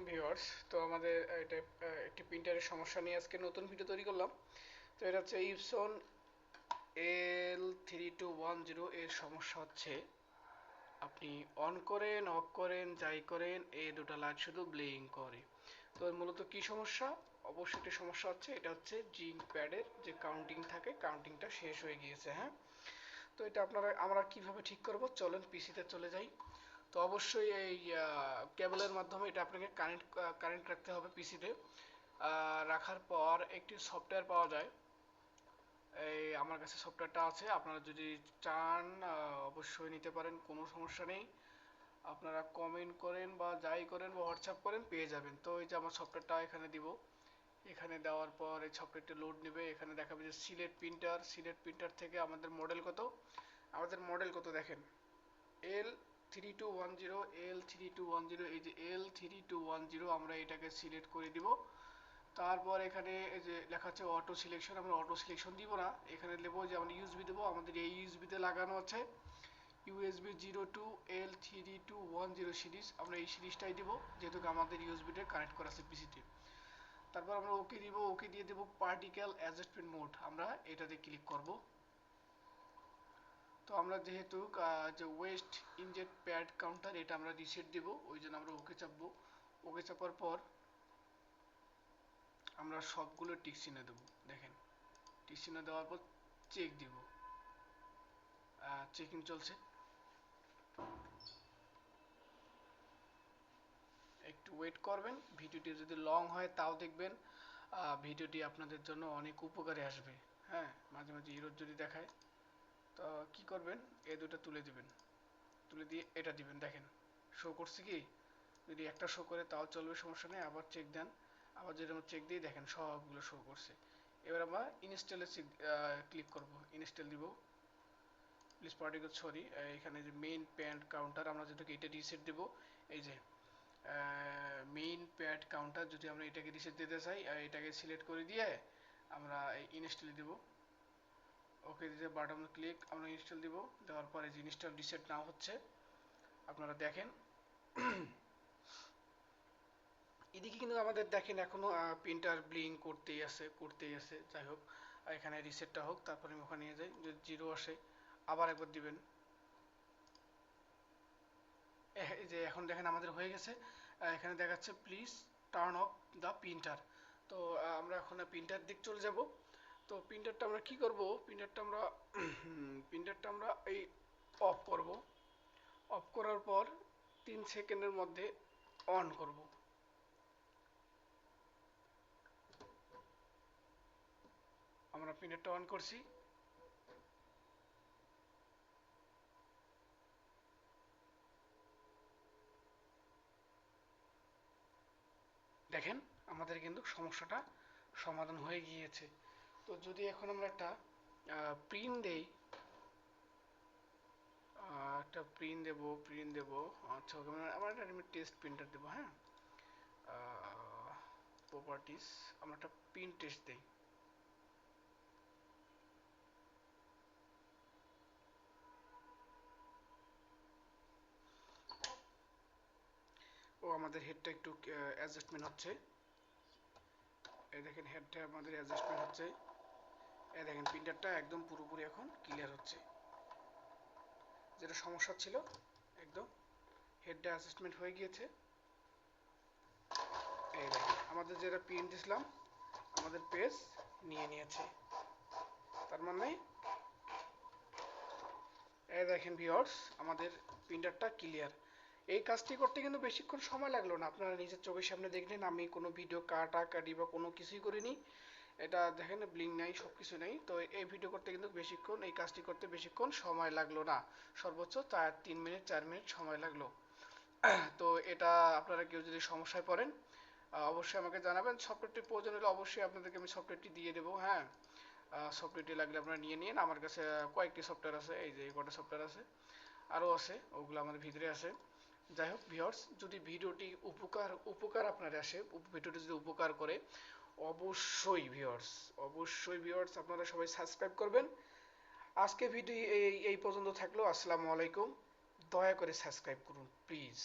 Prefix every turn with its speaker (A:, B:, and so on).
A: Viewers, তো আমাদের এটা একটি প্রিন্টারের সমস্যা নিয়ে আজকে নতুন ভিডিও তৈরি করলাম। তো এটা হচ্ছে ইপসন L3210 এর সমস্যা হচ্ছে আপনি অন করেন অফ করেন যাই করেন এই দুটো লাইট শুধু ব্লিঙ্ক করে। তো মূলত কি সমস্যা? অবশ্যই একটি সমস্যা হচ্ছে, এটা হচ্ছে জিঙ্ক প্যাডের যে কাউন্টিং থাকে, কাউন্টিংটা শেষ হয়ে গিয়েছে। হ্যাঁ, তো এটা আমরা কিভাবে ঠিক করব, চলেন পিসিতে চলে যাই। তো অবশ্যই এই কেবলের মাধ্যমে এটা আপনাকে কারেন্ট রাখতে হবে পিসিতে। রাখার পর একটি সফটওয়্যার পাওয়া যায়, এই আমার কাছে সফটওয়্যারটা আছে, আপনারা যদি চান অবশ্যই নিতে পারেন, কোনো সমস্যা নেই। আপনারা কমেন্ট করেন বা যাই করেন বা হোয়াটসঅ্যাপ করেন পেয়ে যাবেন। তো এই যে আমার সফটওয়্যারটা এখানে দিব, এখানে দেওয়ার পর এই সফটওয়্যারটি লোড নেবে। এখানে দেখাবে যে সিলেট প্রিন্টার থেকে আমাদের মডেল কত দেখেন, L3210 এই যে L3210 আমরা এটাকে সিলেক্ট করে দিব। তারপর এখানে এই যে লেখা আছে অটো সিলেকশন, আমরা অটো সিলেকশন দিব না, এখানে নেব যে আমরা ইউএসবি দেবো। আমাদের এই ইউএসবিতে লাগানো আছে ইউএসবি 02 L3210 সিরিজ, আমরা এই সিরিজটাই দিব যেহেতু আমাদের ইউএসবিটা কানেক্ট করা আছে পিসিতে। তারপর আমরা ওকে দিব, ওকে দিয়ে দেব পার্টিকেল অ্যাডজাস্টমেন্ট মোড, আমরা এটাতে ক্লিক করব। তো আমরা যেহেতু যে ওয়েস্ট ইনজেক্ট প্যাড কাউন্টার এটা আমরা রিসেট দিব, ওই জন্য আমরা ওকে চাপবো। ওকে চাপার পর আমরা সবগুলো টিক চিহ্ন দেবো। দেখেন, টিক চিহ্ন দেওয়ার পর চেক দিব, চেকিং চলছে, একটু ওয়েট করবেন। ভিডিওটি যদি লং হয় তাও দেখবেন ভিডিওটি আপনাদের জন্য অনেক উপকারে আসবে। হ্যাঁ, মাঝে মাঝে এরর যদি দেখায় তো কি করবেন, এই দুটো তুলে দিবেন, তুলে দিয়ে এটা দিবেন। দেখেন শো করছে কি, যদি একটা শো করে তাও চলবে, সমস্যা নেই। আবার চেক দেন, আবার যদি আমরা চেক দিই দেখেন সবগুলো শো করছে। এবার আমরা ইনস্টলে ক্লিক করব, ইনস্টল দিব। প্লিজ পার্টিকেল সরি, এখানে যে মেইন প্যাড কাউন্টার আমরা যেটাকে এটা রিসেট দেব, এই যে মেইন প্যাড কাউন্টার যদি আমরা এটাকে রিসেট দিতে চাই এটাকে সিলেক্ট করে দিয়ে আমরা ইনস্টল দিব। ওকে দিতে বাটন ক্লিক, আমরা ইনস্টল দিব। দেওয়ার পরে যে ইনস্টল রিসেট নাও হচ্ছে, আপনারা দেখেন এদিকে কিন্তু আমাদের দেখেন এখনো প্রিন্টার ব্লিঙ্ক করতেই আছে। যাই হোক, এখানে রিসেটটা হোক, তারপরে আমি ওখানে নিয়ে যাই, যদি জিরো আসে আবার একবার দিবেন। এই যে এখন দেখেন আমাদের হয়ে গেছে, এখানে দেখাচ্ছে please turn off the printer. তো আমরা এখন প্রিন্টার দিক চলে যাব। তো প্রিন্টারটা আমরা কি করব, প্রিন্টারটা আমরা এই অফ করব। অফ করার পর 3 সেকেন্ডের মধ্যে অন করব। আমরা প্রিন্টারটা অন করছি, দেখেন আমাদের কিন্তু সমস্যাটা সমাধান হয়ে গিয়েছে। তো যদি এখন আমরা একটা প্রিন্ট দেই, প্রিন্ট দেব। আচ্ছা ওকে, আমরা একটা টেস্ট প্রিন্টার দেবো। হ্যাঁ, প্রপার্টিস, আমরা একটা প্রিন্ট টেস্ট দেই। ও আমাদের হেডটা একটু অ্যাডজাস্টমেন্ট হচ্ছে, এই দেখেন হেডটা আমাদের অ্যাডজাস্টমেন্ট হচ্ছে। এই দেখেন প্রিন্টারটা একদম পুরোপুরি এখন ক্লিয়ার হচ্ছে, যেটা সমস্যা ছিল একদম হেডটা অ্যাডজাস্টমেন্ট হয়ে গিয়েছে। এই দেখেন আমাদের যেটা প্রিন্ট দিছিলাম আমাদের পেজ নিয়ে নিয়েছে, তার মানে এই দেখেন ভিউয়ার্স আমাদের প্রিন্টারটা ক্লিয়ার। এই কাজটি করতে কিন্তু বেশিক্ষণ সময় লাগলো না, আপনারা নিজের চোখের সামনে দেখলেন, আমি কোনো ভিডিও কাটি বা কোনো কিছুই করিনি। এটা দেখেন ব্লিং নাই, সব কিছু নেই। তো এই ভিডিও করতে কিন্তু এই কাজটি করতে বেশিক্ষণ সময় লাগলো না, সর্বোচ্চ 3 মিনিট 4 মিনিট সময় লাগলো। তো এটা আপনারা কেউ যদি সমস্যায় পড়েন অবশ্যই আমাকে জানাবেন। সফটওয়্যারটি প্রয়োজন হলে অবশ্যই আপনাদেরকে আমি সফটওয়্যারটি দিয়ে দেবো। হ্যাঁ, সফটওয়্যারটি লাগলে আপনারা নিয়ে নিন, আমার কাছে কয়েকটি সফটওয়্যার আছে, এই যে এই কটা সফটওয়্যার আছে, আরও আছে, ওগুলো আমাদের ভিতরে আছে। যাই হোক ভিউয়ার্স, যদি ভিডিওটি উপকার আপনার আসে, ভিডিওটি যদি উপকার করে অবশ্যই ভিউয়ার্স আপনারা সবাই সাবস্ক্রাইব করবেন। আজকে ভিডিও এই পর্যন্ত থাকলো। আসসালামু আলাইকুম, দয়া করে সাবস্ক্রাইব করুন প্লিজ।